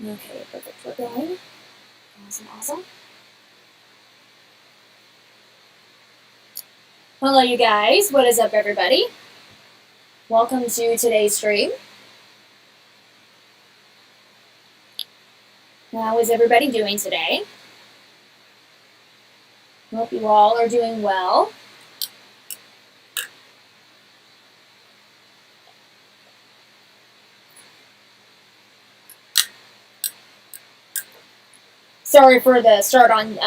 Okay, perfect. We're going. Awesome, awesome. Hello, you guys. What is up, everybody? Welcome to today's stream. How is everybody doing today? Hope you all are doing well. Sorry for the start on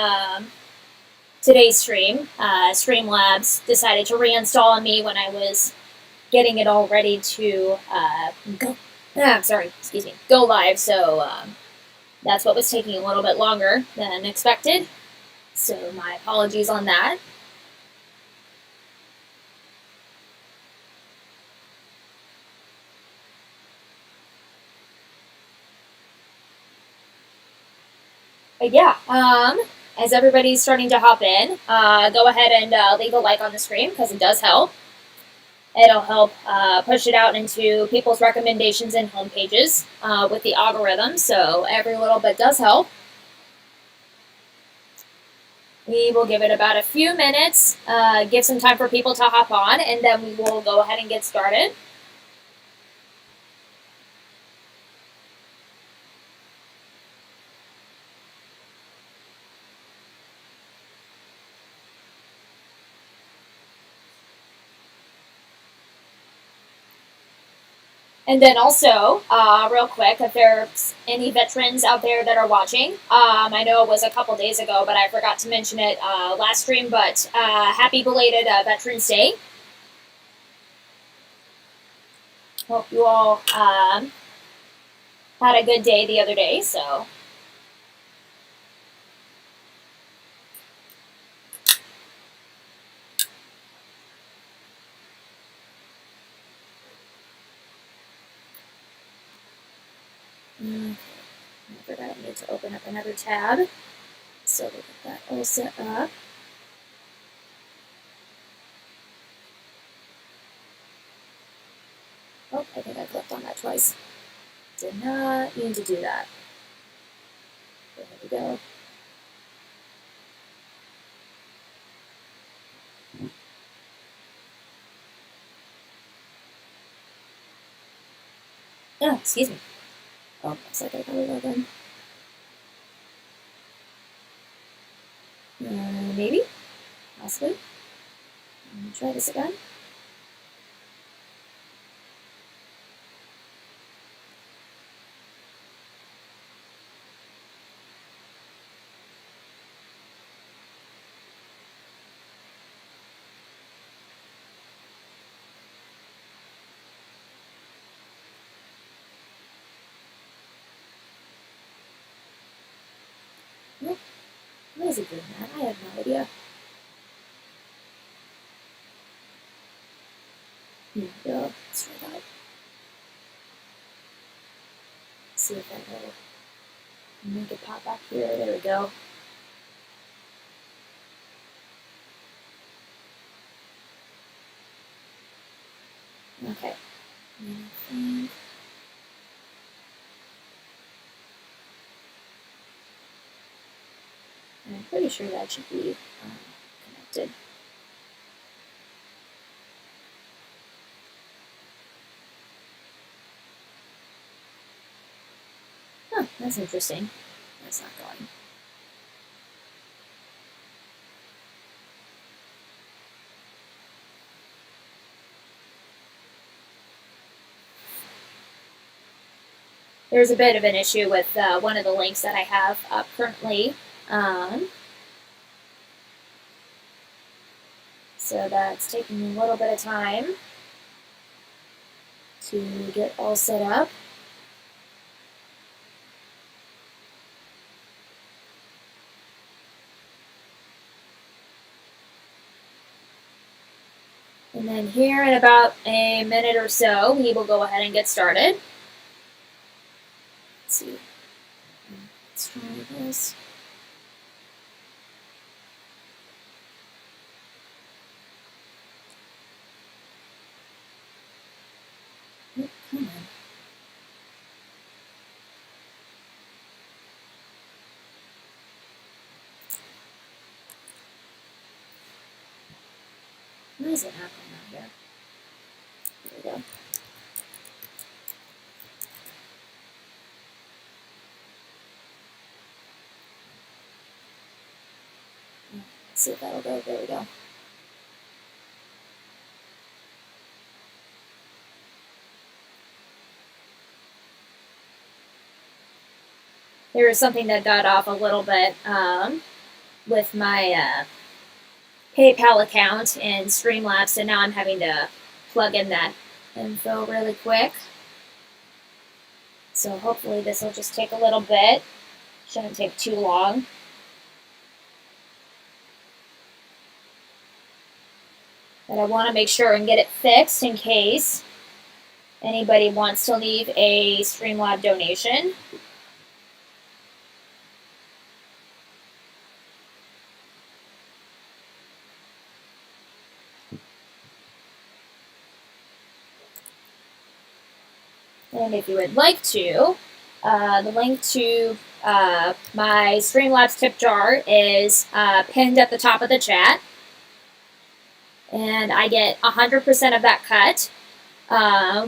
today's stream. Streamlabs decided to reinstall on me when I was getting it all ready to go live. So that's what was taking a little bit longer than expected. So my apologies on that. But yeah, as everybody's starting to hop in, go ahead and leave a like on the stream because it does help. It'll help push it out into people's recommendations and homepages with the algorithm. So every little bit does help. We will give it about a few minutes, give some time for people to hop on, and then we will go ahead and get started. And then also, real quick, if there's any veterans out there that are watching, I know it was a couple days ago, but I forgot to mention it last stream, but happy belated Veterans Day. Hope you all had a good day the other day, so. I forgot I need to open up another tab. So we'll get that all set up. Oh, I think I clicked on that twice. Did not mean to do that. There we go. Oh, excuse me. Oh, looks like I got it open. Maybe? Possibly. Let me try this again. Nope. Why is it doing that? I have no idea. Here we go. Let's try that. See if that will make it pop back here. There we go. Okay. I'm pretty sure that should be connected. Huh, that's interesting. That's not going. There's a bit of an issue with one of the links that I have up currently. So that's taking a little bit of time to get all set up. And then here in about a minute or so, we will go ahead and get started. Let's see. Let's try this. Oh, come on. Why is it not going on here? There we go. Let's see if that'll go. There we go. There was something that got off a little bit with my PayPal account in Streamlabs, and now I'm having to plug in that info really quick. So hopefully this will just take a little bit. Shouldn't take too long. But I want to make sure and get it fixed in case anybody wants to leave a Streamlab donation. And if you would like to, the link to my Streamlabs tip jar is pinned at the top of the chat. And I get 100% of that cut.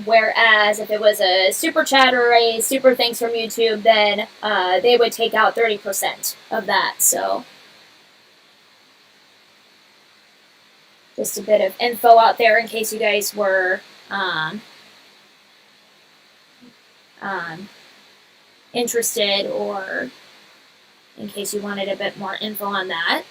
Whereas if it was a super chat or a super thanks from YouTube, then they would take out 30% of that. So just a bit of info out there in case you guys were interested, or in case you wanted a bit more info on that.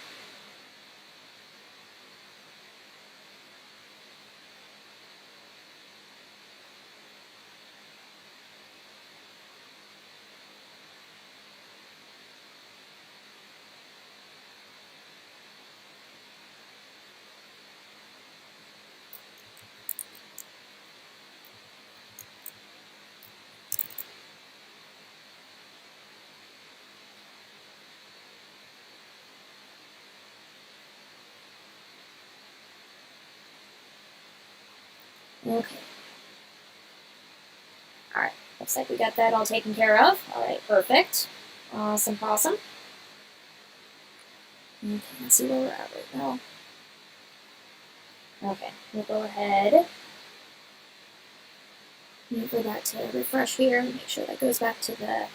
Okay. Alright, looks like we got that all taken care of. Alright, perfect. Awesome, awesome. Okay, let's see where we're at right now. Okay, we'll go ahead. Wait for that to refresh here. Make sure that goes back to the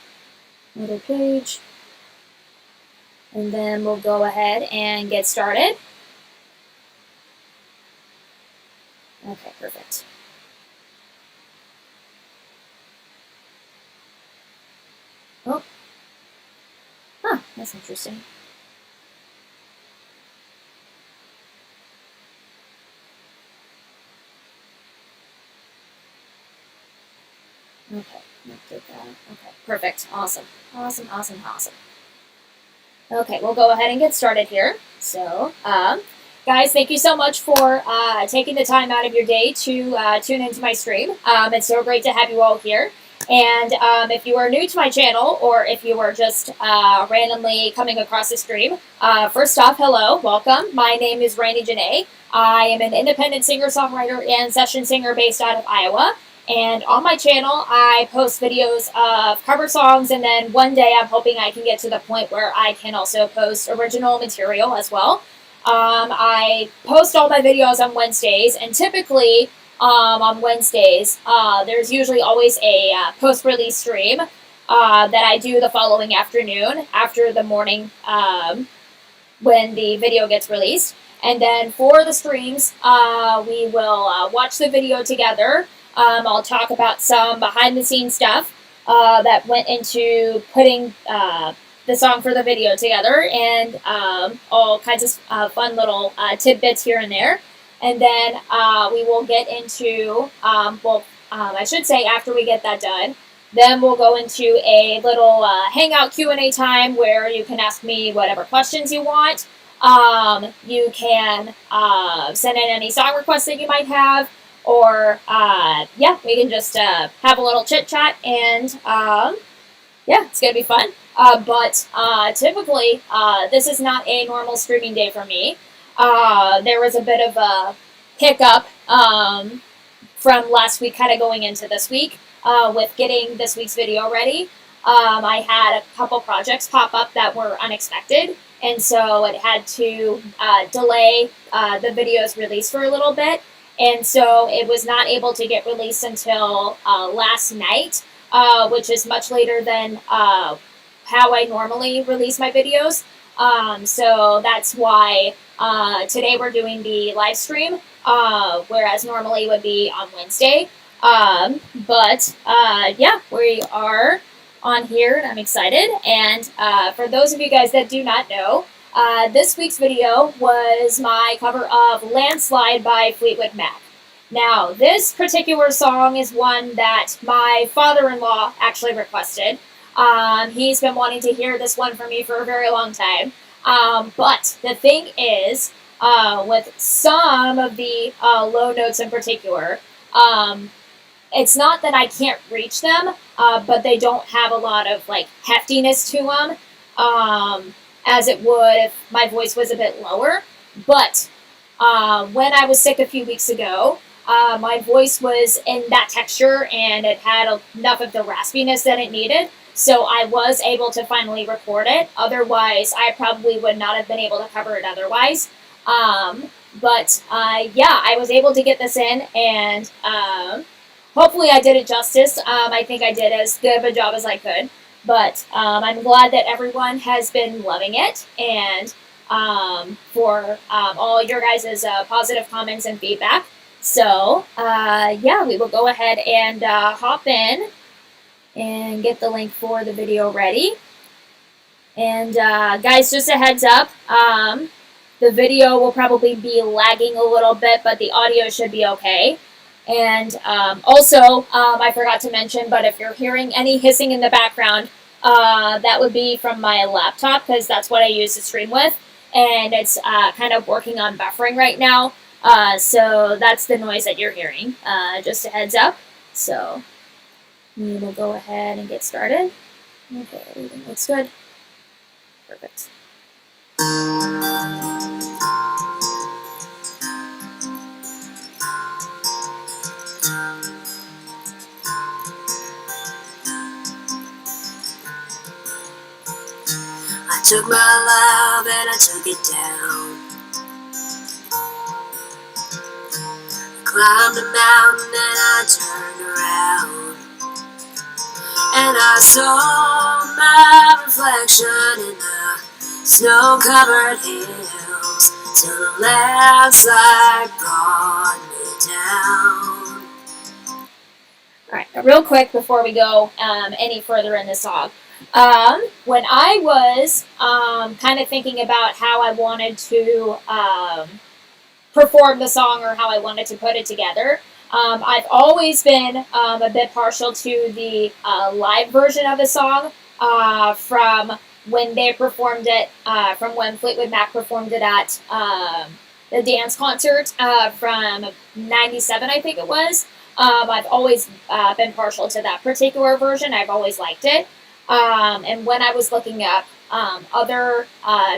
other page. And then we'll go ahead and get started. Okay, perfect. Oh. Huh, that's interesting. Okay, update that. Okay, perfect. Awesome. Awesome, awesome, awesome. Okay, we'll go ahead and get started here. So, guys, thank you so much for taking the time out of your day to tune into my stream. It's so great to have you all here. And if you are new to my channel, or if you are just randomly coming across the stream, first off, hello, welcome. My name is Janee. I am an independent singer-songwriter and session singer based out of Iowa. And on my channel, I post videos of cover songs, and then one day I'm hoping I can get to the point where I can also post original material as well. I post all my videos on Wednesdays, and typically on Wednesdays, there's usually always a post-release stream that I do the following afternoon after the morning when the video gets released. And then for the streams, we will watch the video together. I'll talk about some behind-the-scenes stuff that went into putting the song for the video together, and all kinds of fun little tidbits here and there. And then we will get into, I should say after we get that done, then we'll go into a little Hangout Q&A time where you can ask me whatever questions you want. You can send in any song requests that you might have. Or, yeah, we can just have a little chit-chat, and, yeah, it's going to be fun. But typically, this is not a normal streaming day for me. There was a bit of a hiccup from last week kind of going into this week with getting this week's video ready. I had a couple projects pop up that were unexpected, and so it had to delay the video's release for a little bit, and so it was not able to get released until last night, which is much later than how I normally release my videos. So that's why today we're doing the live stream, whereas normally would be on Wednesday. But yeah, we are on here and I'm excited. And for those of you guys that do not know, this week's video was my cover of Landslide by Fleetwood Mac. Now, this particular song is one that my father-in-law actually requested. He's been wanting to hear this one from me for a very long time. But the thing is, with some of the low notes in particular, it's not that I can't reach them, but they don't have a lot of like heftiness to them, as it would if my voice was a bit lower. But when I was sick a few weeks ago, my voice was in that texture and it had enough of the raspiness that it needed. So I was able to finally record it. Otherwise, I probably would not have been able to cover it otherwise. But yeah, I was able to get this in, and hopefully I did it justice. I think I did as good of a job as I could. But I'm glad that everyone has been loving it, and for all your guys' positive comments and feedback. So yeah, we will go ahead and hop in and get the link for the video ready. And guys, just a heads up, the video will probably be lagging a little bit, but the audio should be okay. And also, I forgot to mention, but if you're hearing any hissing in the background, that would be from my laptop, because that's what I use to stream with, and it's kind of working on buffering right now. So that's the noise that you're hearing, just a heads up. So we will go ahead and get started. Okay, everything looks good. Perfect. I took my love and I took it down. I climbed a mountain and I turned around, and I saw my reflection in the snow-covered hills, till the landslide brought me down. Alright, real quick before we go any further in the song. When I was kind of thinking about how I wanted to perform the song or how I wanted to put it together, I've always been a bit partial to the live version of the song from when they performed it, from when Fleetwood Mac performed it at the dance concert from '97, I think it was. I've always been partial to that particular version. I've always liked it. And when I was looking up other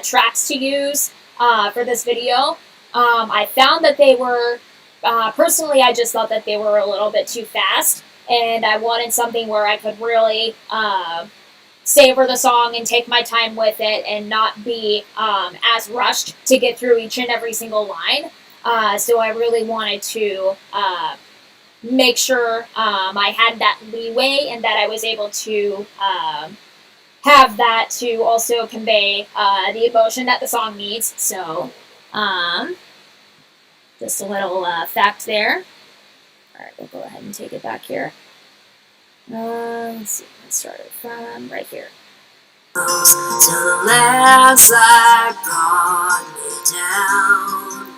tracks to use for this video, I found that they were, personally, I just thought that they were a little bit too fast, and I wanted something where I could really savor the song and take my time with it and not be as rushed to get through each and every single line. So I really wanted to make sure I had that leeway and that I was able to have that to also convey the emotion that the song needs. So just a little fact there. Alright, we'll go ahead and take it back here. Let's see, let's start it from right here. Till the landslide brought me down.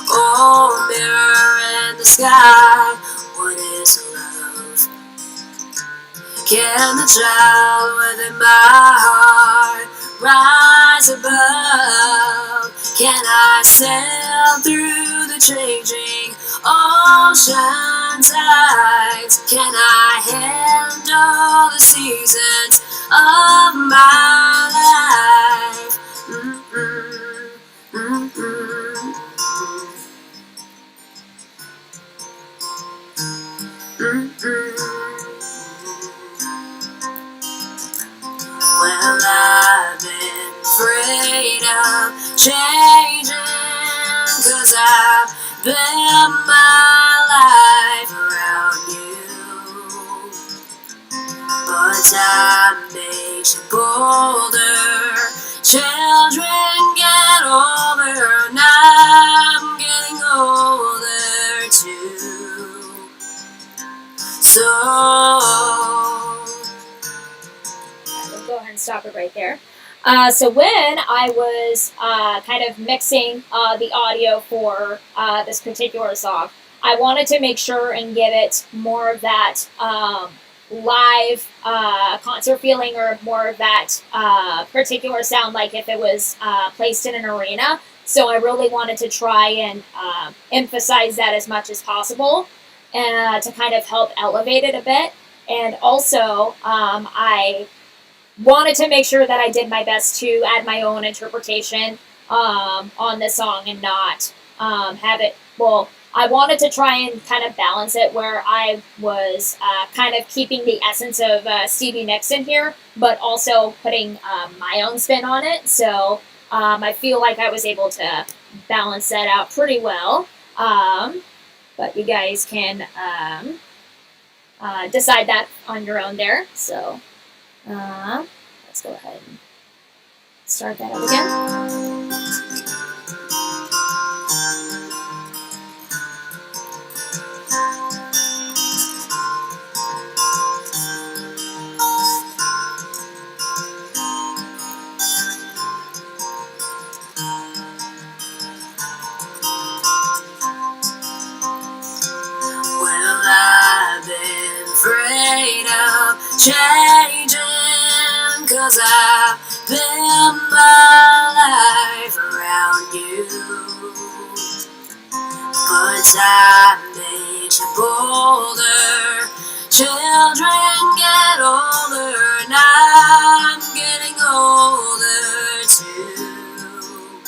Oh, mirror in the sky, what is love? Can the child within my heart rise above? Can I sail through the changing ocean tides? Can I handle the seasons of my life? Well, I've been afraid of changing, 'cause I've built my life around you. But time makes you bolder. Children get older, and I'm getting older too. So we'll go ahead and stop it right there. So when I was kind of mixing the audio for this particular song, I wanted to make sure and give it more of that live concert feeling, or more of that particular sound, like if it was placed in an arena. So I really wanted to try and emphasize that as much as possible, to kind of help elevate it a bit. And also, I wanted to make sure that I did my best to add my own interpretation on the song, and not have it, well, I wanted to try and kind of balance it where I was kind of keeping the essence of Stevie Nicks in here, but also putting my own spin on it. So I feel like I was able to balance that out pretty well. But you guys can decide that on your own there. So let's go ahead and start that up again. well, I've been afraid of changing, 'cause I've built my life around you. But time makes you bolder. Children get older, and I'm getting older too.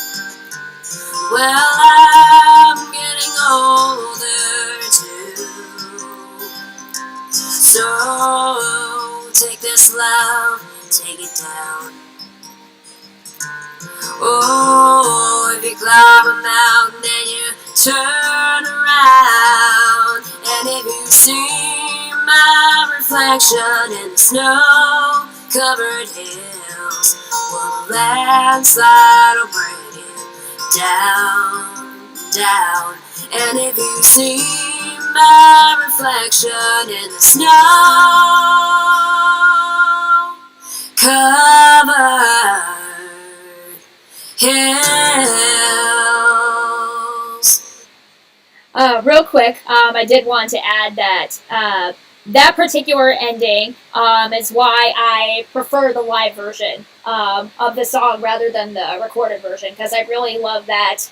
Well, I'm getting older too. So take this love, take it down. Oh, if you climb a mountain and you turn around, and if you see my reflection in the snow-covered hills, well, the landslide will bring it down, down. And if you see my reflection in the snow-covered hills. Real quick, I did want to add that that particular ending is why I prefer the live version of the song rather than the recorded version, because I really love that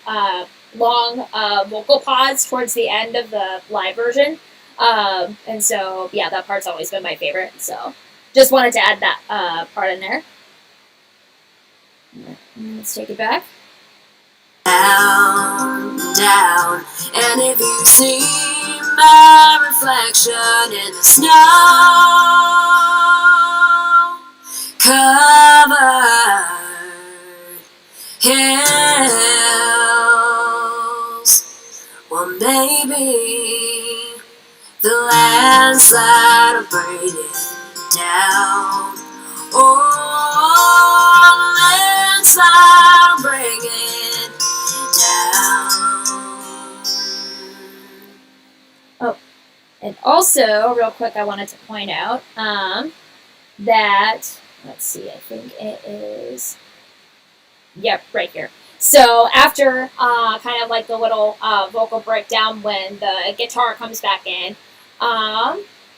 long vocal pause towards the end of the live version. And so, yeah, that part's always been my favorite. So just wanted to add that part in there. Let's take it back. Down, down, and if you see my reflection in the snow-covered hills, well, maybe the landslide will bring it down. Oh, the landslide will bring it down. Oh, and also, real quick, I wanted to point out that, let's see, I think it is, yep, right here. So after kind of like the little vocal breakdown when the guitar comes back in,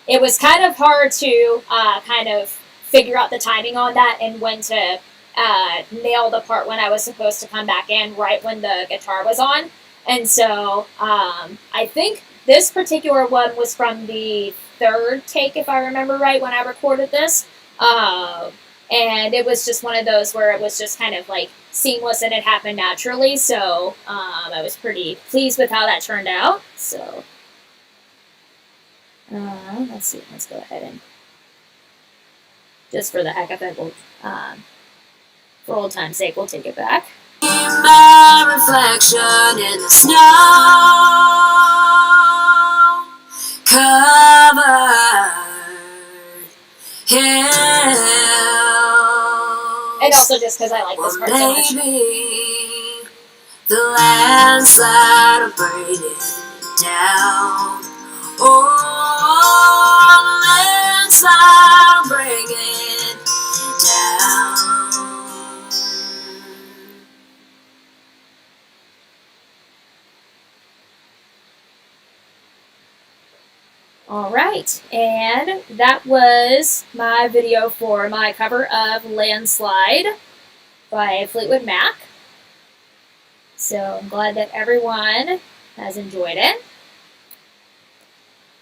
it was kind of hard to kind of figure out the timing on that and when to nail the part when I was supposed to come back in right when the guitar was on. And so I think this particular one was from the third take, if I remember right, when I recorded this. And it was just one of those where it was just kind of like seamless and it happened naturally. So I was pretty pleased with how that turned out. So let's see. Let's go ahead and just for the heck of it, we'll For old time's sake, we'll take it back. My reflection in the snow, covered hills. And also just because I like this part so much. Maybe the landslide will bring it down. Oh, the landslide will bring it down. Alright, and that was my video for my cover of Landslide by Fleetwood Mac. So I'm glad that everyone has enjoyed it.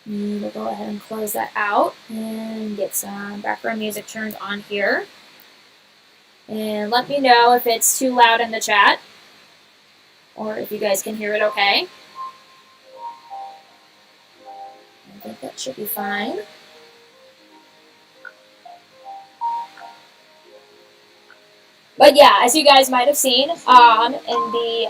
We'll go ahead and close that out and get some background music turned on here. And let me know if it's too loud in the chat or if you guys can hear it okay. I think that should be fine. But yeah, as you guys might have seen in the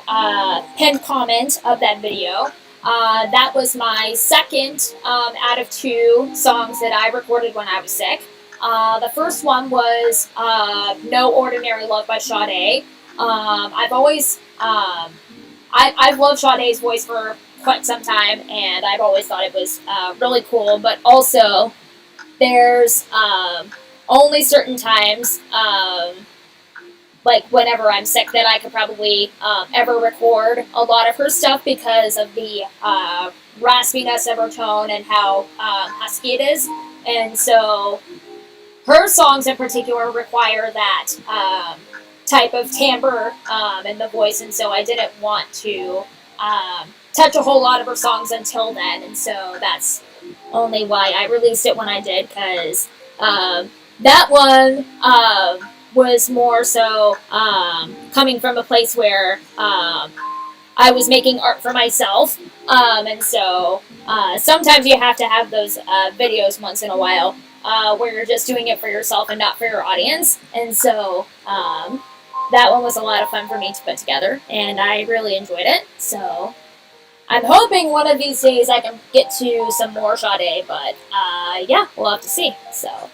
pinned comment of that video, that was my second out of 2 songs that I recorded when I was sick. The first one was No Ordinary Love by Sade. I've always, I've loved Sade's voice for quite some time, and I've always thought it was really cool, but also there's only certain times, like whenever I'm sick, that I could probably ever record a lot of her stuff because of the raspiness of her tone and how husky it is. And so her songs in particular require that type of timbre in the voice, and so I didn't want to touch a whole lot of her songs until then, and so that's only why I released it when I did, because that one was more so coming from a place where I was making art for myself, and so sometimes you have to have those videos once in a while where you're just doing it for yourself and not for your audience, and so that one was a lot of fun for me to put together, and I really enjoyed it. So I'm hoping one of these days I can get to some more Sade, but yeah, we'll have to see. So,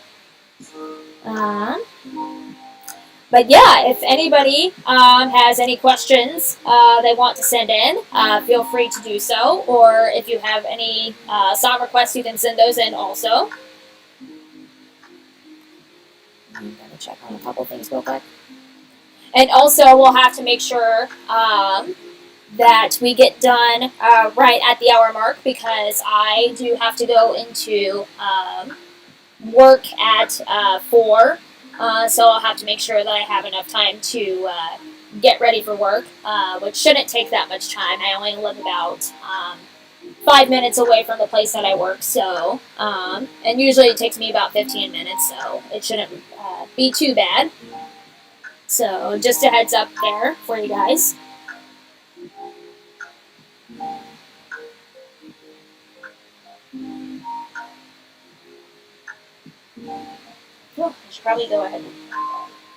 but yeah, if anybody has any questions they want to send in, feel free to do so. Or if you have any song requests, you can send those in also. I'm going to check on a couple things real quick. And also, we'll have to make sure that we get done right at the hour mark, because I do have to go into work at 4. So I'll have to make sure that I have enough time to get ready for work, which shouldn't take that much time. I only live about 5 minutes away from the place that I work, so, and usually it takes me about 15 minutes, so it shouldn't be too bad. So just a heads up there for you guys. Oh, I should probably go ahead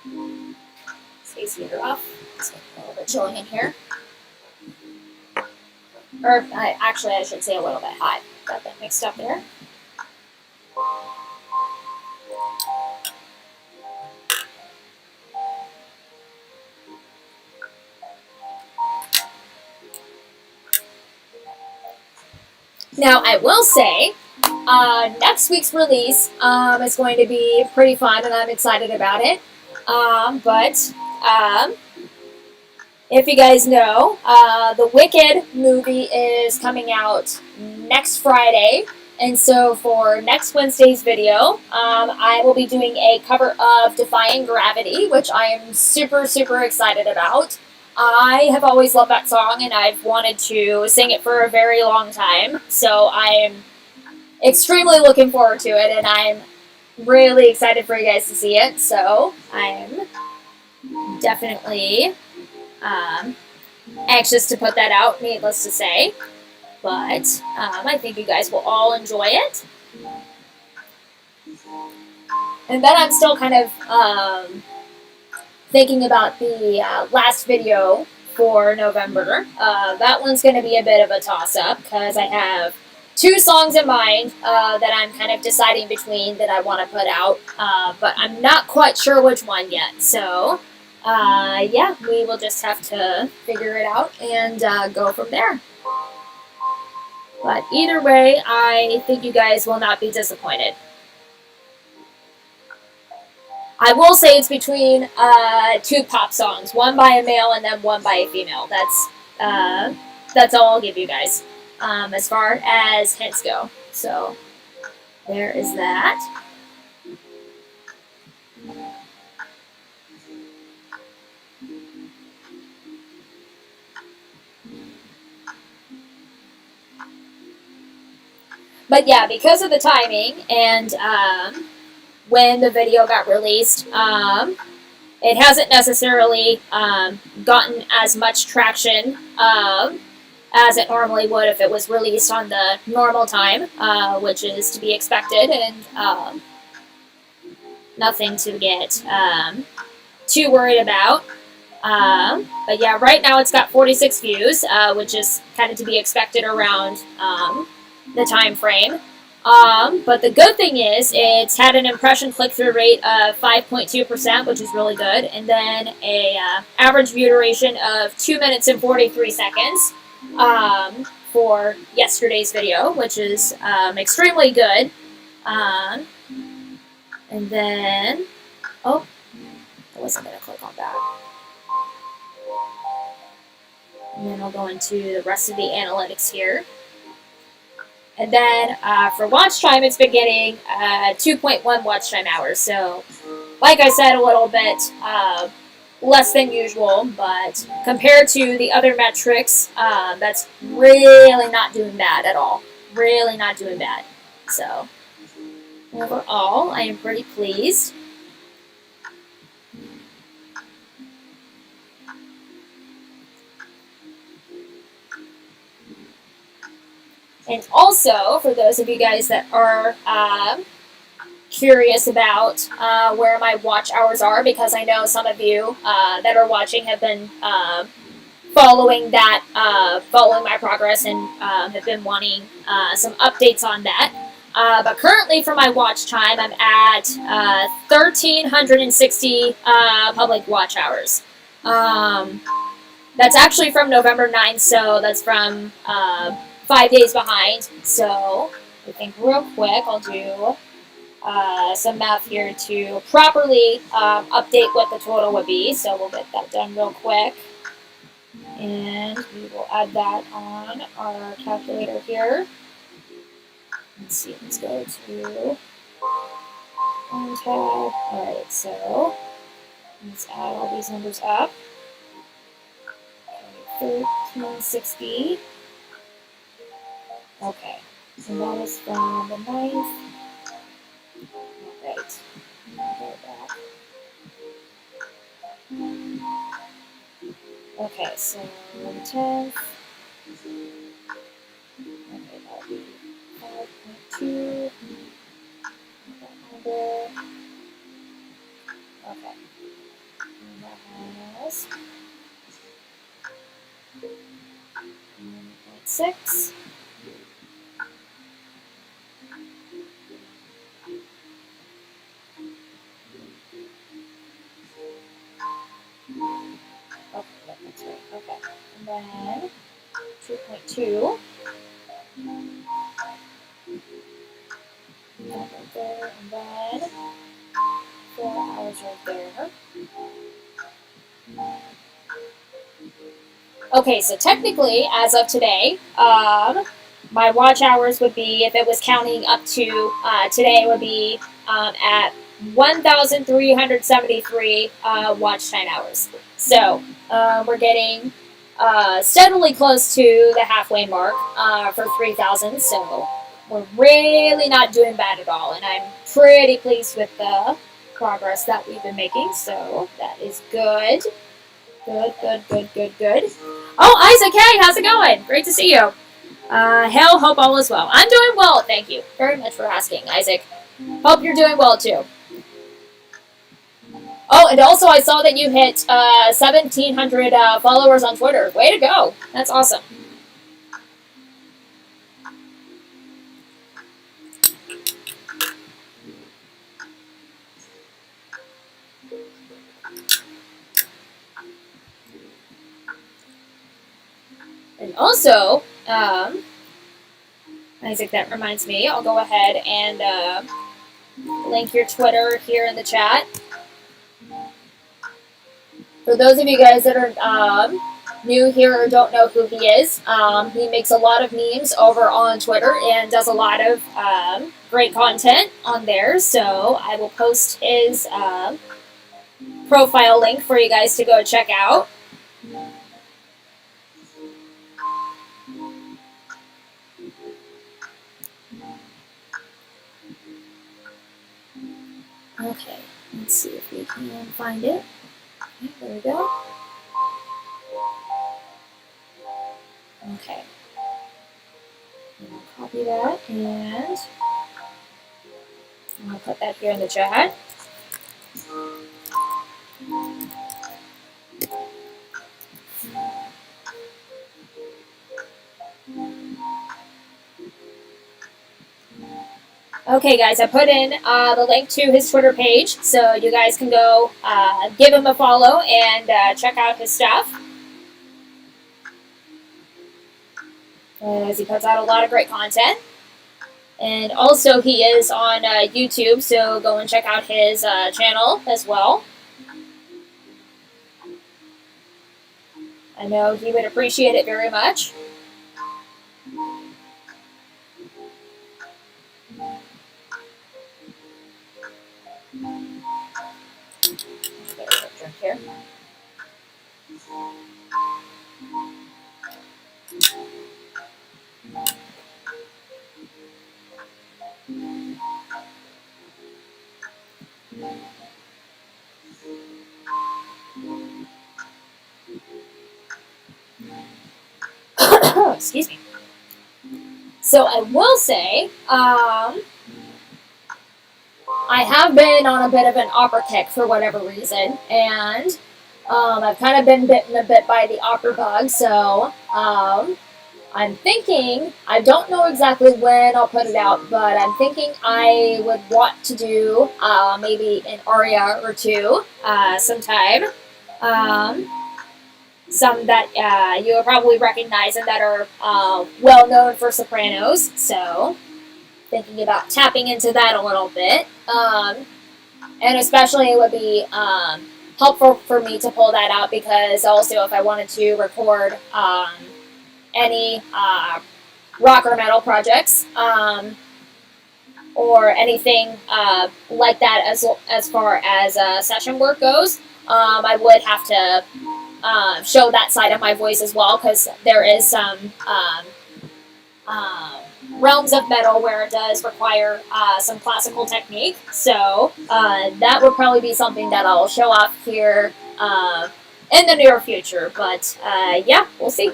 and space heater off. It's getting a little bit chilling in here. Or, actually, I should say a little bit hot. Got that mixed up there. Now, I will say, next week's release is going to be pretty fun, and I'm excited about it. But if you guys know, the Wicked movie is coming out next Friday. And so for next Wednesday's video, I will be doing a cover of Defying Gravity, which I am super, super excited about. I have always loved that song, and I've wanted to sing it for a very long time. So I'm extremely looking forward to it, and I'm really excited for you guys to see it. So I'm definitely anxious to put that out, needless to say. But I think you guys will all enjoy it. And then I'm still kind of thinking about the last video for November. That one's going to be a bit of a toss-up because I have 2 songs in mind that I'm kind of deciding between that I want to put out, but I'm not quite sure which one yet. So, yeah, we will just have to figure it out and go from there. But either way, I think you guys will not be disappointed. I will say it's between 2 pop songs, one by a male and then one by a female. That's all I'll give you guys as far as hints go. So there is that. But yeah, because of the timing and when the video got released, it hasn't necessarily gotten as much traction as it normally would if it was released on the normal time, which is to be expected, and nothing to get too worried about. But yeah, right now it's got 46 views, which is kind of to be expected around the time frame. But the good thing is it's had an impression click-through rate of 5.2%, which is really good, and then a average view duration of 2 minutes and 43 seconds for yesterday's video, which is extremely good. And then, oh, I wasn't going to click on that. And then I'll go into the rest of the analytics here. And then for watch time, it's been getting 2.1 watch time hours. So, like I said, a little bit less than usual, but compared to the other metrics, that's really not doing bad at all. Really not doing bad. So, overall, I am pretty pleased. And also, for those of you guys that are curious about where my watch hours are, because I know some of you that are watching have been following my progress and have been wanting some updates on that. But currently, for my watch time, I'm at 1,360 public watch hours. That's actually from November 9th, so that's from 5 days behind. So I think real quick I'll do some math here to properly update what the total would be. So we'll get that done real quick. And we will add that on our calculator here. Let's see, let's go to tab. Alright, so let's add all these numbers up. 1,360. Okay, so that is from the 9th. Alright, go back. Okay, so the 10th. Okay, that'll be 5.2. Okay, and that has 1.6. That's right. Okay. And then 2.2. That right there. And then 4 hours right there. Okay, so technically, as of today, my watch hours would be, if it was counting up to today, would be at 1,373 watch time hours. So we're getting steadily close to the halfway mark for 3,000. So we're really not doing bad at all, and I'm pretty pleased with the progress that we've been making. So that is good. Good. Oh, Isaac, hey, how's it going? Great to see you. Hell, hope all is well. I'm doing well, thank you very much for asking, Isaac. Hope you're doing well, too. Oh, and also I saw that you hit 1,700 followers on Twitter. Way to go! That's awesome. And also, Isaac, that reminds me, I'll go ahead and link your Twitter here in the chat. For those of you guys that are new here or don't know who he is, he makes a lot of memes over on Twitter and does a lot of great content on there. So I will post his profile link for you guys to go check out. Okay, let's see if we can find it. Okay, there we go. Okay. I'll copy that and I'll put that here in the chat. Okay, guys, I put in the link to his Twitter page, so you guys can go give him a follow and check out his stuff. As he puts out a lot of great content. And also, he is on YouTube, so go and check out his channel as well. I know he would appreciate it very much. Here. Excuse me. So I will say, I have been on a bit of an opera kick for whatever reason, and I've kind of been bitten a bit by the opera bug, so I'm thinking, I don't know exactly when I'll put it out, but I'm thinking I would want to do maybe an aria or two sometime. Some that you will probably recognize and that are well known for sopranos, so thinking about tapping into that a little bit. And especially it would be helpful for me to pull that out because also if I wanted to record any rock or metal projects or anything like that as far as session work goes, I would have to show that side of my voice as well because there is some realms of metal where it does require some classical technique. So that would probably be something that I'll show off here in the near future. But yeah, we'll see.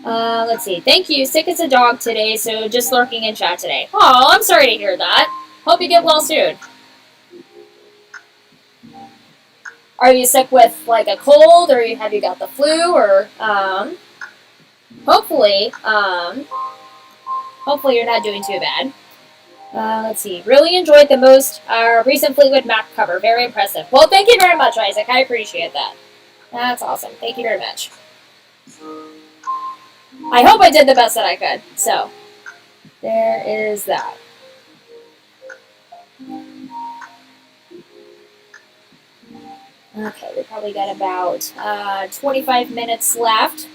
Let's see. Thank you. Sick as a dog today, so just lurking in chat today. Oh, I'm sorry to hear that. Hope you get well soon. Are you sick with like a cold, or have you got the flu, or hopefully you're not doing too bad. Let's see. Really enjoyed the most recent Fleetwood Mac cover. Very impressive. Well, thank you very much, Isaac. I appreciate that. That's awesome. Thank you very much. I hope I did the best that I could. So, there is that. Okay, we probably got about 25 minutes left.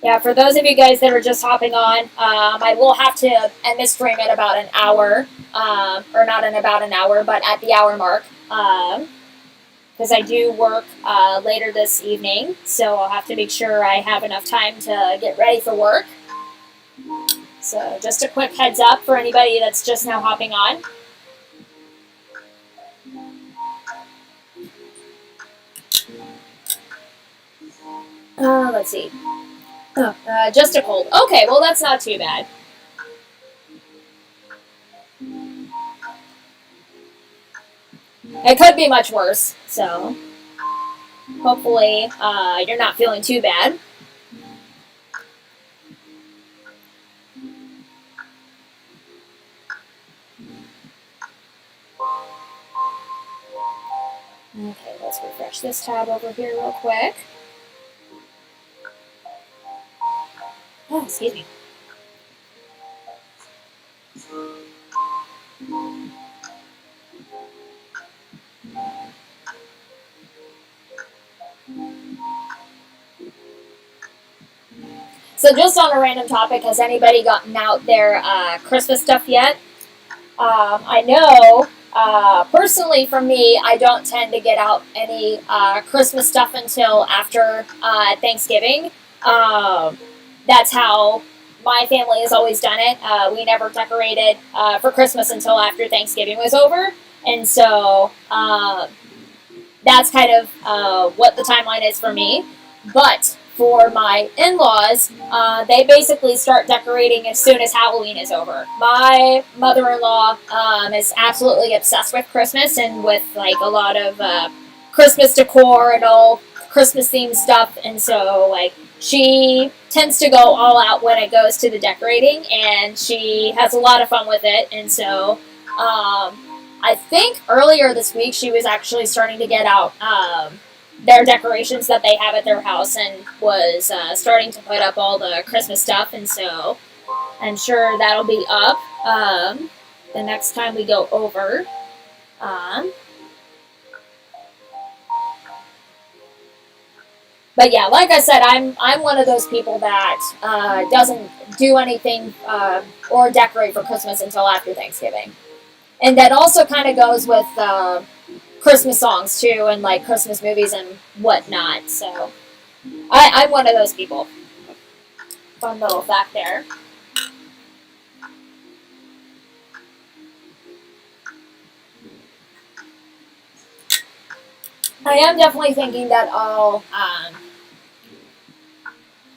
Yeah, for those of you guys that are just hopping on, I will have to end this stream at about an hour, or not in about an hour, but at the hour mark, because I do work later this evening, so I'll have to make sure I have enough time to get ready for work. So just a quick heads up for anybody that's just now hopping on. Let's see. Oh, just a cold. Okay, well that's not too bad. It could be much worse, so hopefully you're not feeling too bad. Okay, let's refresh this tab over here real quick. Oh, excuse me. So just on a random topic, has anybody gotten out their Christmas stuff yet? I know, personally for me, I don't tend to get out any Christmas stuff until after Thanksgiving. That's how my family has always done it. We never decorated for Christmas until after Thanksgiving was over. And so that's kind of what the timeline is for me. But for my in-laws, they basically start decorating as soon as Halloween is over. My mother-in-law is absolutely obsessed with Christmas and with like a lot of Christmas decor and all Christmas themed stuff, and so like she tends to go all out when it goes to the decorating, and she has a lot of fun with it. And so I think earlier this week she was actually starting to get out their decorations that they have at their house, and was starting to put up all the Christmas stuff. And so I'm sure that'll be up the next time we go over. But yeah, like I said, I'm one of those people that doesn't do anything or decorate for Christmas until after Thanksgiving, and that also kind of goes with Christmas songs too, and like Christmas movies and whatnot. So I'm one of those people. Fun little fact there. I am definitely thinking that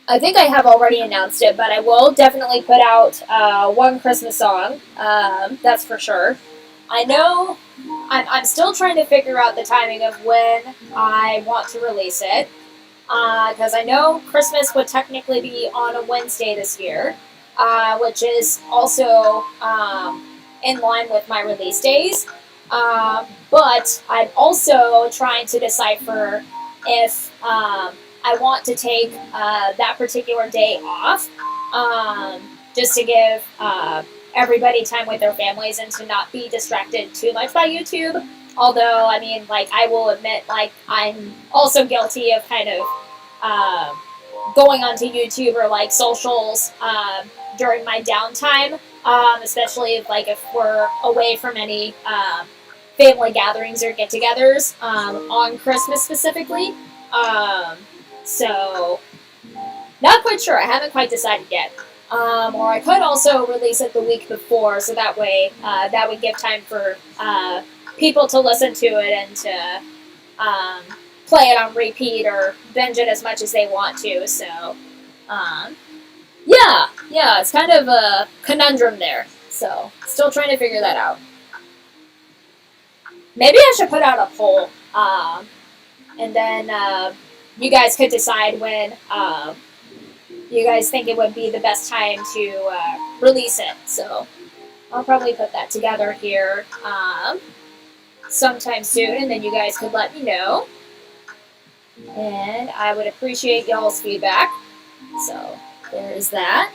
I think I have already announced it, but I will definitely put out one Christmas song. That's for sure. I know I'm still trying to figure out the timing of when I want to release it, because I know Christmas would technically be on a Wednesday this year, which is also in line with my release days. But I'm also trying to decipher if I want to take that particular day off, just to give everybody time with their families and to not be distracted too much by YouTube. Although, I mean, like, I will admit, like, I'm also guilty of kind of going onto YouTube or, like, socials during my downtime, especially if we're away from any family gatherings or get-togethers on Christmas specifically. So, not quite sure. I haven't quite decided yet. Or I could also release it the week before, so that way that would give time for people to listen to it and to play it on repeat or binge it as much as they want to. So, yeah, it's kind of a conundrum there. So, still trying to figure that out. Maybe I should put out a poll, and then you guys could decide when you guys think it would be the best time to release it. So I'll probably put that together here sometime soon, and then you guys could let me know. And I would appreciate y'all's feedback. So there's that.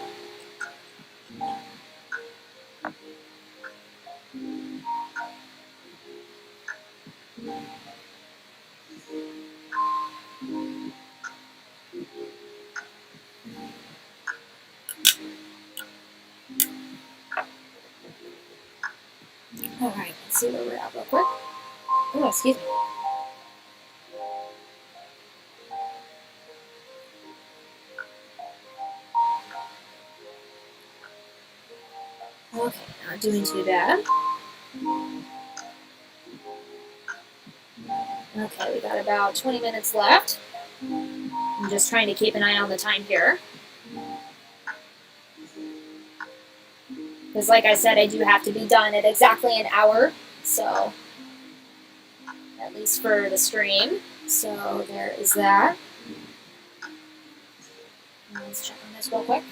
Alright, let's see where we're at real quick. Oh, excuse me. Okay, not doing too bad. Okay, we got about 20 minutes left. I'm just trying to keep an eye on the time here. Because like I said, I do have to be done at exactly an hour, so at least for the stream. So there is that. Let's check on this real quick.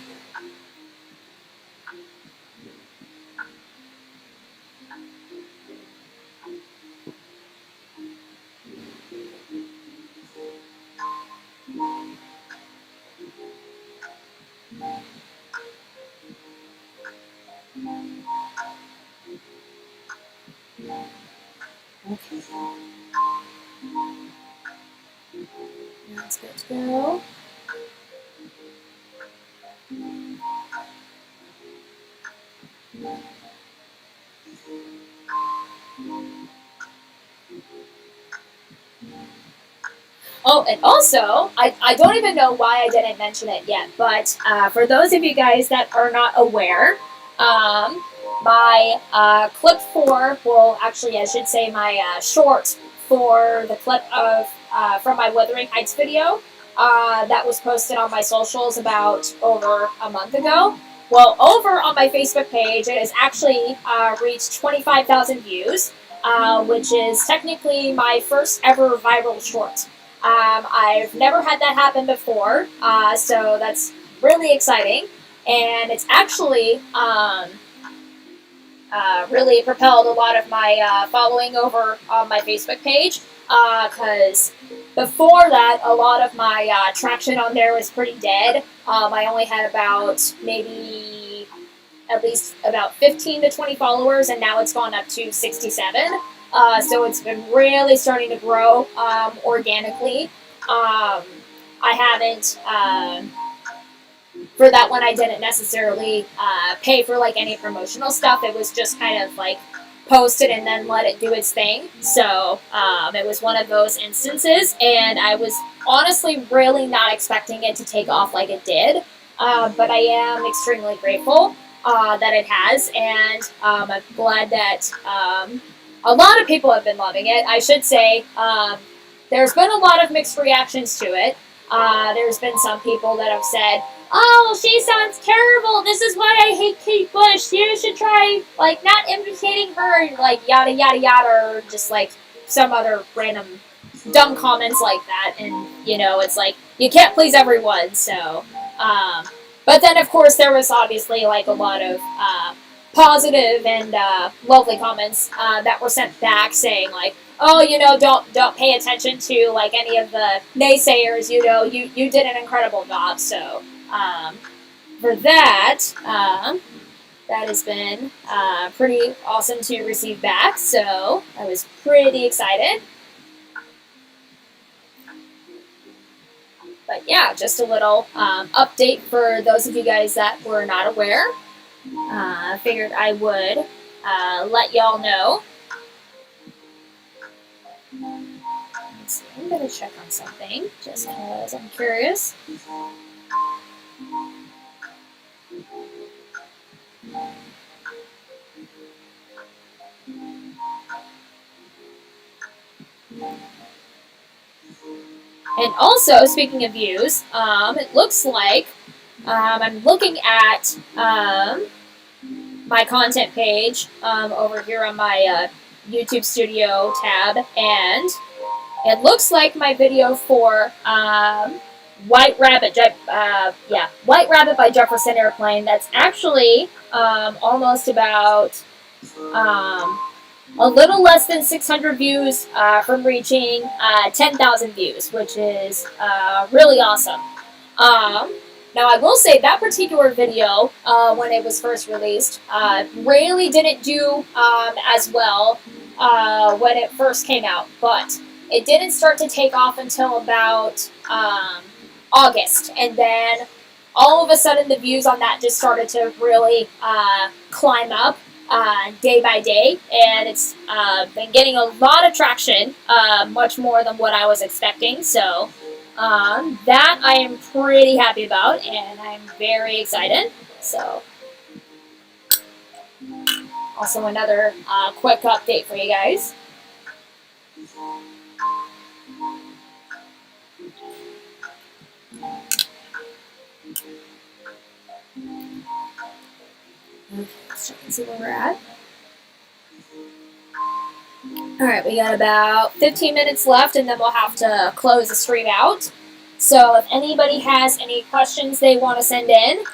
Okay. That's good to go. Oh, and also, I don't even know why I didn't mention it yet, but for those of you guys that are not aware, my clip for, well, actually, I should say my short for the clip of from my Wuthering Heights video that was posted on my socials about over a month ago. Well, over on my Facebook page, it has actually reached 25,000 views, which is technically my first ever viral short. I've never had that happen before, so that's really exciting, and it's actually really propelled a lot of my following over on my Facebook page, because before that, a lot of my traction on there was pretty dead. I only had about maybe at least about 15 to 20 followers, and now it's gone up to 67. So it's been really starting to grow organically. I haven't, for that one, I didn't necessarily pay for like any promotional stuff. It was just kind of like posted and then let it do its thing. So it was one of those instances, and I was honestly really not expecting it to take off like it did. But I am extremely grateful that it has, and I'm glad that a lot of people have been loving it. I should say there's been a lot of mixed reactions to it. There's been some people that have said, "Oh, she sounds terrible. This is why I hate Kate Bush. You should try, like, not imitating her," like, yada, yada, yada, or just, like, some other random dumb comments like that. And, you know, it's like, you can't please everyone, so. But then, of course, there was obviously, like, a lot of positive and lovely comments that were sent back saying, like, "Oh, you know, don't pay attention to, like, any of the naysayers, you know, you did an incredible job." So, for that, that has been pretty awesome to receive back, so I was pretty excited. But yeah, just a little update for those of you guys that were not aware. I figured I would let y'all know. Let's see, I'm going to check on something just because I'm curious. And also, speaking of views, it looks like I'm looking at my content page over here on my YouTube Studio tab, and it looks like my video for White Rabbit, White Rabbit by Jefferson Airplane, that's actually almost about a little less than 600 views from reaching 10,000 views, which is really awesome. Now, I will say that particular video, when it was first released, really didn't do as well when it first came out, but it didn't start to take off until about August, and then all of a sudden the views on that just started to really climb up day by day, and it's been getting a lot of traction, much more than what I was expecting, so that I am pretty happy about, and I'm very excited. So, also another quick update for you guys. Okay, let's check and see where we're at. Alright, we got about 15 minutes left and then we'll have to close the stream out. So if anybody has any questions they want to send in,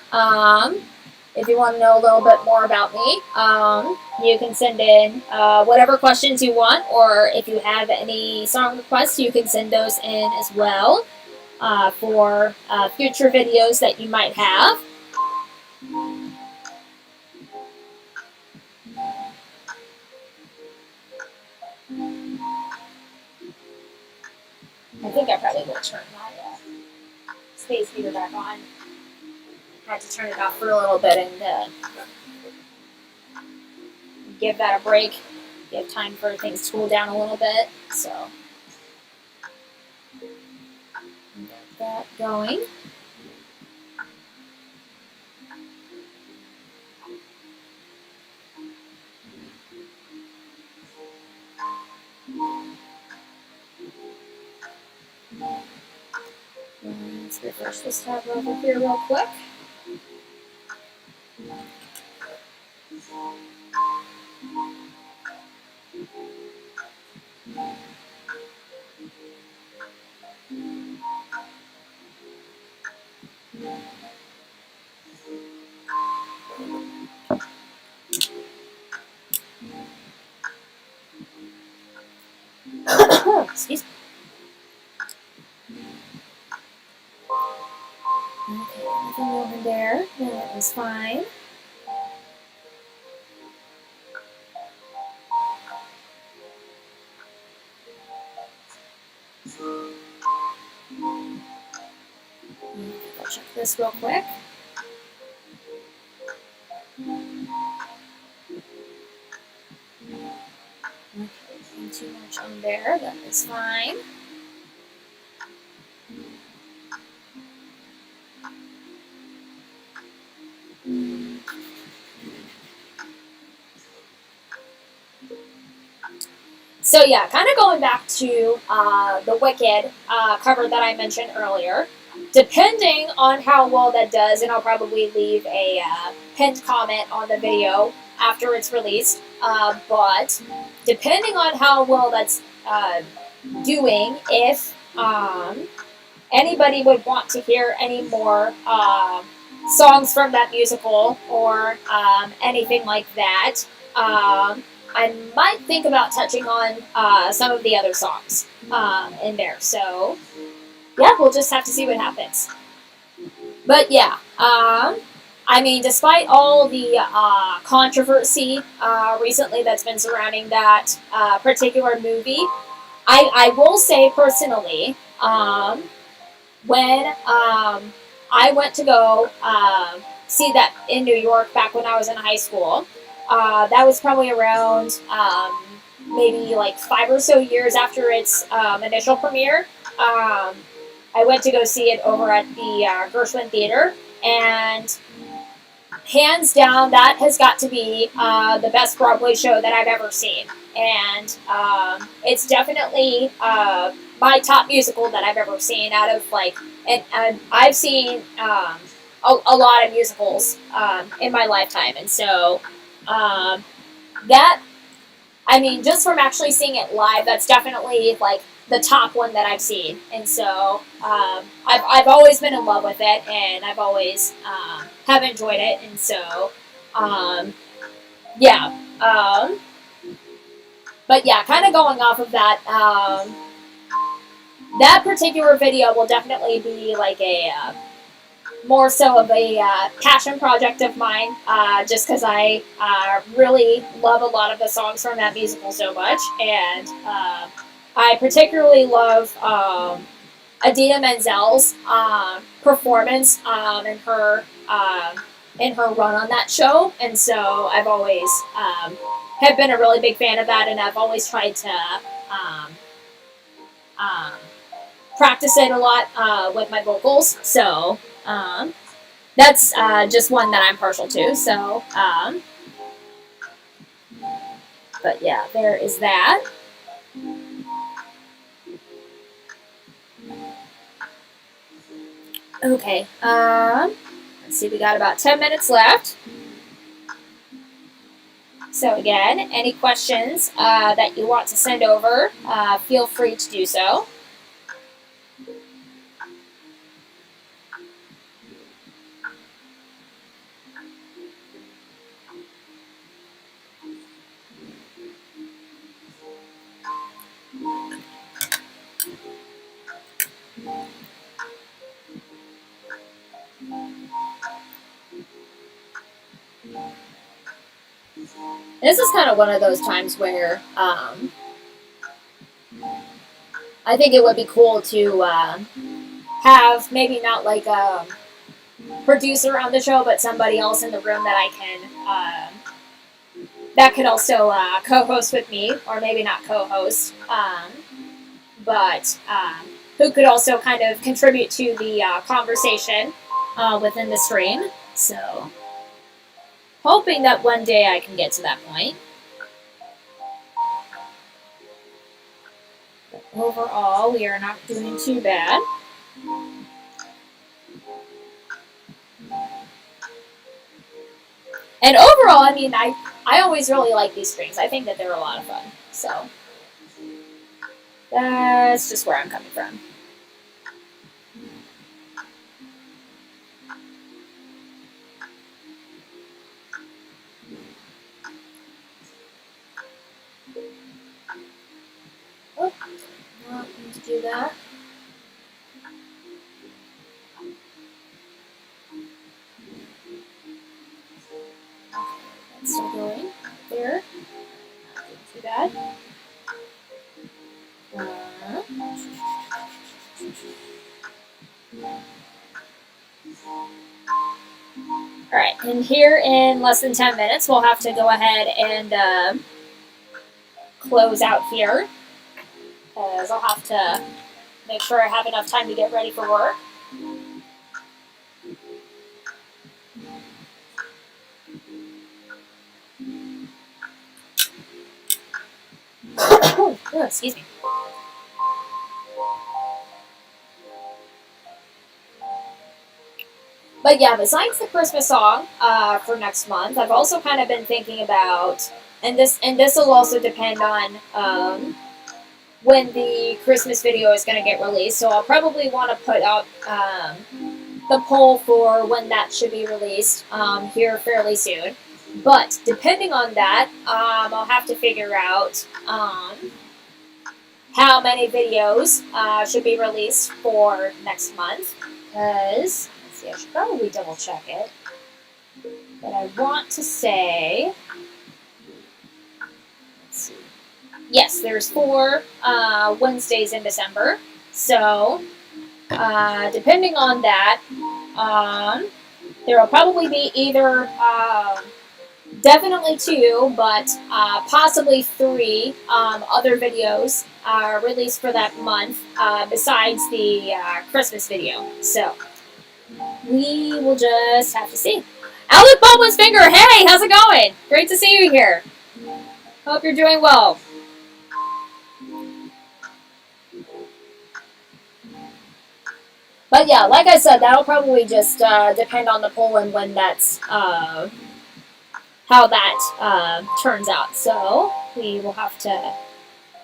if you want to know a little bit more about me, you can send in whatever questions you want, or if you have any song requests, you can send those in as well for future videos that you might have. I think I probably will turn my space heater back on. I had to turn it off for a little bit and give that a break, give time for things to cool down a little bit. So, get that going. Let's refresh this tab over here real quick. Excuse me. Okay, nothing over there. That was fine. I'll check this real quick. Okay, nothing too much on there. That is fine. So yeah, kind of going back to the Wicked cover that I mentioned earlier. Depending on how well that does, and I'll probably leave a pinned comment on the video after it's released, but depending on how well that's doing, if anybody would want to hear any more songs from that musical or anything like that, I might think about touching on some of the other songs in there. So, yeah, we'll just have to see what happens. But yeah, I mean, despite all the controversy recently that's been surrounding that particular movie, I will say personally, when I went to go see that in New York back when I was in high school, that was probably around maybe like 5 or so years after its initial premiere. I went to go see it over at the Gershwin Theater, and hands down, that has got to be the best Broadway show that I've ever seen. And it's definitely my top musical that I've ever seen out of, like, and I've seen a lot of musicals in my lifetime. And so that, I mean, just from actually seeing it live, that's definitely, like, the top one that I've seen. And so I've always been in love with it, and I've always have enjoyed it. And so, yeah. But yeah, kind of going off of that, that particular video will definitely be like a more so of a passion project of mine, just because I really love a lot of the songs from that musical so much. And I particularly love Idina Menzel's performance in her run on that show, and so I've always have been a really big fan of that, and I've always tried to practice it a lot with my vocals. So that's just one that I'm partial to. So, but yeah, there is that. Okay, let's see, we got about 10 minutes left. So again, any questions that you want to send over, feel free to do so. This is kind of one of those times where I think it would be cool to have maybe not like a producer on the show, but somebody else in the room that I can that could also co-host with me, or maybe not co-host, but who could also kind of contribute to the conversation within the stream. So, hoping that one day I can get to that point. But overall, we are not doing too bad. And overall, I mean, I always really like these streams. I think that they're a lot of fun. So, that's just where I'm coming from. Oh, not need to do that. That's still going there. Not doing too bad. Alright, and here in less than 10 minutes, we'll have to go ahead and close out here, because I'll have to make sure I have enough time to get ready for work. Oh, excuse me. But yeah, besides the Christmas song for next month, I've also kind of been thinking about, and this will also depend on when the Christmas video is going to get released. So I'll probably want to put up the poll for when that should be released here fairly soon. But depending on that, I'll have to figure out how many videos should be released for next month. Because, let's see, I should probably double check it. But I want to say, let's see. Yes, there's 4 Wednesdays in December. So, depending on that, there will probably be either definitely 2, but possibly 3 other videos released for that month besides the Christmas video. So, we will just have to see. Alec Baldwin's Finger, hey, how's it going? Great to see you here. Hope you're doing well. But yeah, like I said, that'll probably just depend on the poll and when that's how that turns out. So we will have to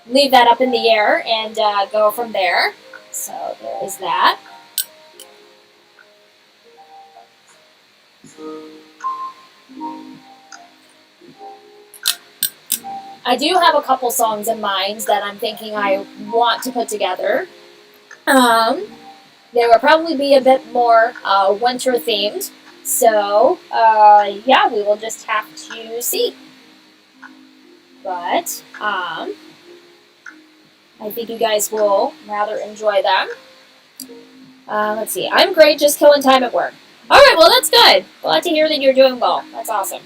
leave that up in the air and go from there. So there is that. I do have a couple songs in mind that I'm thinking I want to put together. They will probably be a bit more winter themed. So, yeah, we will just have to see. But, I think you guys will rather enjoy them. Let's see. I'm great, just killing time at work. Alright, well, that's good. Glad to hear that you're doing well. That's awesome.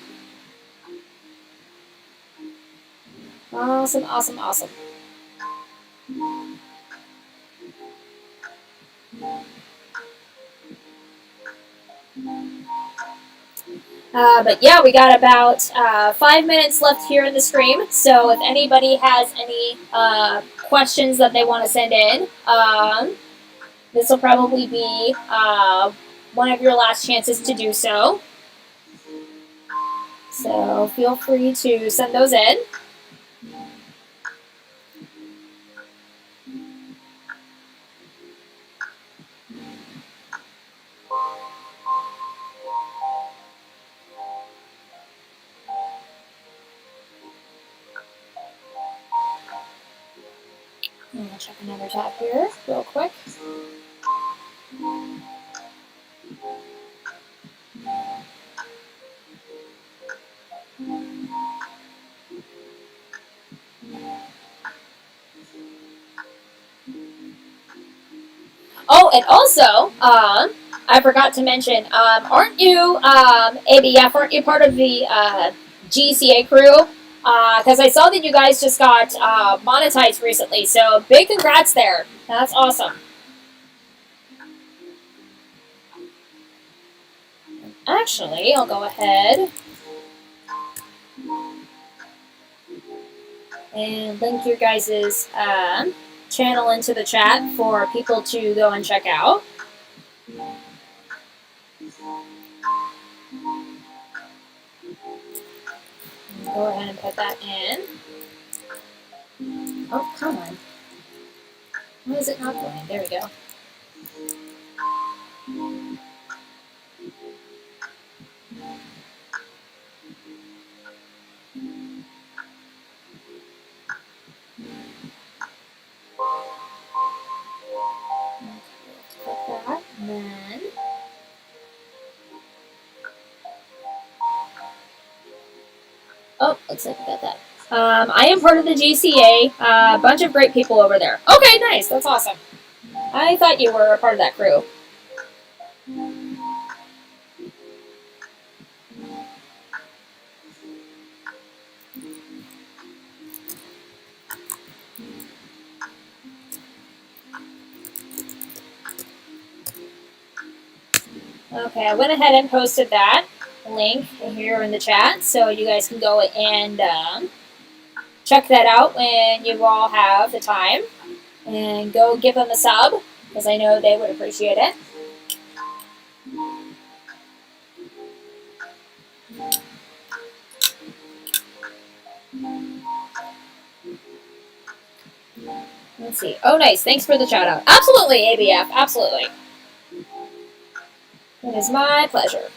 Awesome, awesome, awesome. But yeah, we got about 5 minutes left here in the stream. So if anybody has any questions that they want to send in, this will probably be one of your last chances to do so. So feel free to send those in. I'm gonna check another tab here real quick. Oh, and also, I forgot to mention, aren't you, ABF, aren't you part of the GCA crew? Because I saw that you guys just got monetized recently, so big congrats there. That's awesome. Actually, I'll go ahead and link your guys' channel into the chat for people to go and check out. Go ahead and put that in. Oh, come on. Why is it not going? There we go. Put that, and then oh, looks like we got that. I am part of the GCA. A bunch of great people over there. Okay, nice. That's awesome. I thought you were a part of that crew. Okay, I went ahead and posted that link here in the chat, so you guys can go and check that out when you all have the time. And go give them a sub, because I know they would appreciate it. Let's see. Oh, nice. Thanks for the shout out. Absolutely, ABF. Absolutely. It is my pleasure.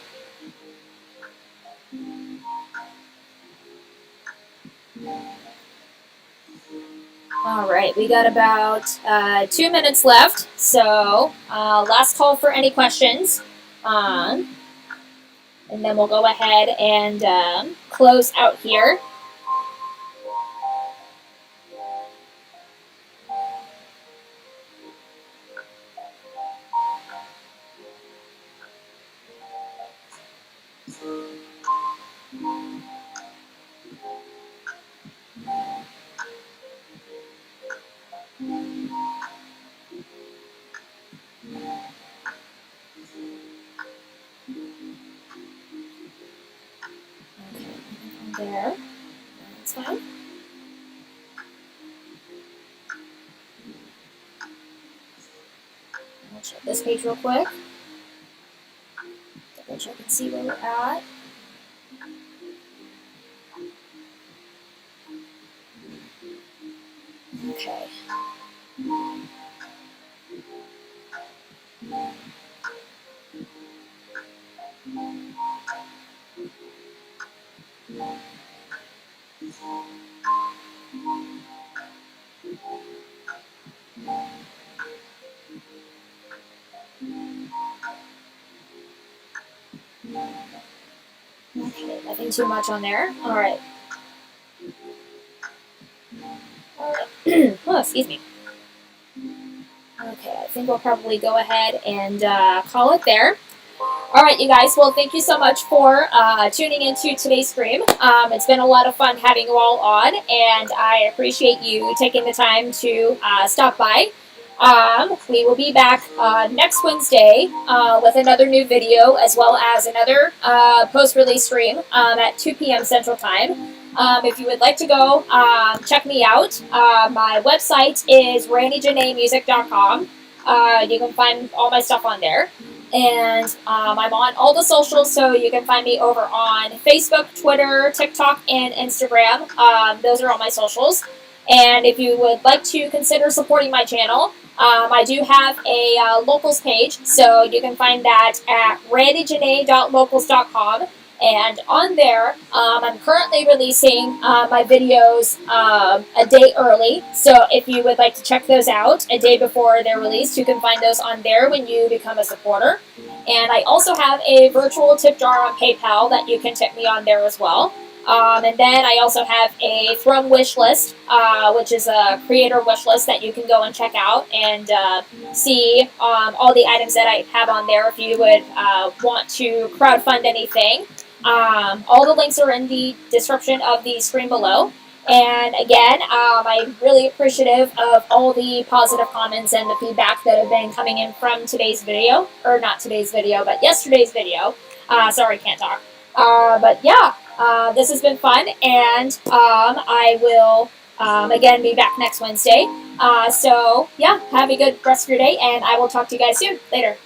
All right, we got about 2 minutes left, so last call for any questions. And then we'll go ahead and close out here. There. That's fine. I'll check this page real quick. Double check and see where we're at. Okay. Okay, nothing too much on there. All right. Oh, excuse me. Okay, I think we'll probably go ahead and call it there. All right, you guys. Well, thank you so much for tuning into today's stream. It's been a lot of fun having you all on, and I appreciate you taking the time to stop by. We will be back next Wednesday with another new video, as well as another post-release stream at 2 p.m. Central Time. If you would like to go check me out, my website is randyjaneemusic.com. You can find all my stuff on there. And I'm on all the socials, so you can find me over on Facebook, Twitter, TikTok, and Instagram. Those are all my socials. And if you would like to consider supporting my channel, I do have a locals page, so you can find that at randyjanee.locals.com. And on there, I'm currently releasing my videos a day early. So if you would like to check those out a day before they're released, you can find those on there when you become a supporter. And I also have a virtual tip jar on PayPal that you can tip me on there as well. And then I also have a Throne wish list, which is a creator wish list that you can go and check out and see all the items that I have on there if you would want to crowdfund anything. All the links are in the description of the screen below. And again, I'm really appreciative of all the positive comments and the feedback that have been coming in from today's video. Or not today's video, but yesterday's video. Sorry, can't talk. But yeah, this has been fun, and I will again be back next Wednesday. So yeah, have a good rest of your day, and I will talk to you guys soon. Later.